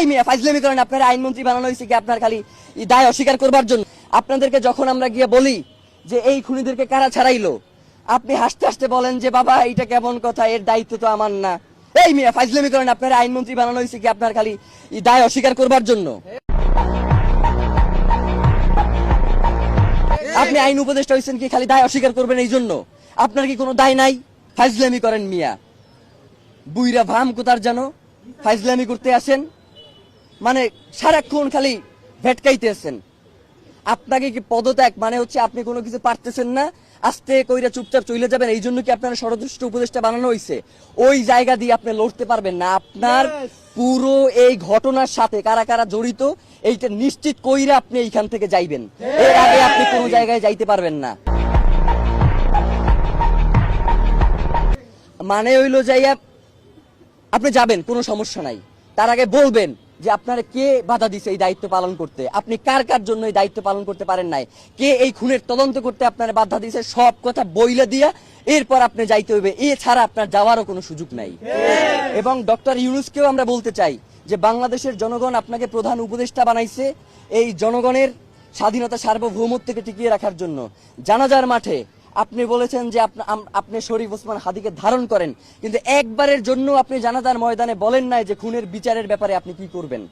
এই মিয়া ফাইজলামি করেন। আপনার আইনমন্ত্রী বানানো হয়েছে কি আপনার খালি দায় অস্বীকার করবার জন্য? আপনাদেরকে যখন আমরা গিয়ে বলি যে এই খুনিদেরকে কারা ছাড়াইলো, আপনি হাসতে হাসতে বলেন যে বাবা এটা কেমন কথা, এর দায়িত্ব তো আমার না। এই মিয়া ফাইজলামি করেন। আপনার আইনমন্ত্রী বানানো হয়েছে কি আপনার খালি দায় অস্বীকার করবার জন্য? আপনি আইন উপদেষ্টা হয়েছেন কি খালি দায় অস্বীকার করবেন এই জন্য? আপনার কি কোনো দায় নাই? ফাইজলামি করেন মিয়া, বুইরা ভাম কোথার জানো ফাইজলামি করতে আসেন, মানে সারাক্ষণ খালি ভেটকাইতে আছেন। আপনাকে কি পদত্যাগ মানে হচ্ছে আপনি কোনো কিছু পারতেছেন না, আস্তে কইরা চুপচাপ চলে যাবেন, এই জন্য কি আপনার ষড়যন্ত্র উপদেষ্টা বানানো হয়েছে? ওই জায়গা দিয়ে আপনি লড়তে পারবেন না। আপনার পুরো এই ঘটনার সাথে কারা কারা জড়িত এইটা নিশ্চিত কইরা আপনি এইখান থেকে যাইবেন, এর আগে আপনি কোনো জায়গায় যাইতে পারবেন না। মানে হইলো যাইয়া আপনি যাবেন, কোনো সমস্যা নাই, তার আগে বলবেন যে আপনারা কে বাধা দিছে এই দায়িত্ব পালন করতে, আপনি কার কার জন্য এই দায়িত্ব পালন করতে পারেন নাই, কে এই খুনের তদন্ত করতে আপনারা বাধা দিছে, সব কথা বইলা দিয়া এরপর আপনি যাইতে হইবে, এছাড়া আপনার যাওয়ারও কোনো সুযোগ নাই। এবং ডক্টর ইউনূসকেও আমরা বলতে চাই যে বাংলাদেশের জনগণ আপনাকে প্রধান উপদেষ্টা বানাইছে এই জনগণের স্বাধীনতা সার্বভৌমত্বকে টিকিয়ে রাখার জন্য। জানাজার মাঠে আপনি বলেছেন যে আপনি শরীফ ওসমান হাদিকে ধারণ করেন, কিন্তু একবারের জন্য আপনি জানাজার ময়দানে বলেন নাই যে খুনের বিচারের ব্যাপারে আপনি কি করবেন।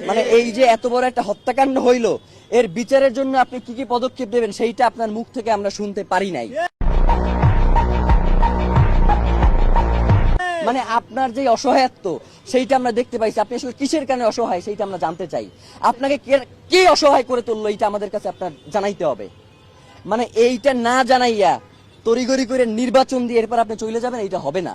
মানে এই যে এত বড় একটা হত্যাকাণ্ড হইলো, এর বিচারের জন্য আপনি কি কি পদক্ষেপ নেবেন সেইটা আপনার মুখ থেকে আমরা শুনতে পারি নাই। মানে আপনার যে অসহায়ত্ব সেইটা আমরা দেখতে পাইছি, আপনি আসলে কিসের কারণে অসহায় সেইটা আমরা জানতে চাই। আপনাকে কে অসহায় করে তুললো এইটা আমাদের কাছে আপনার জানাইতে হবে। মানে এইটা না জানাইয়া তড়িঘড়ি করে নির্বাচন দিয়ে এরপর আপনি চলে যাবেন, এইটা হবে না।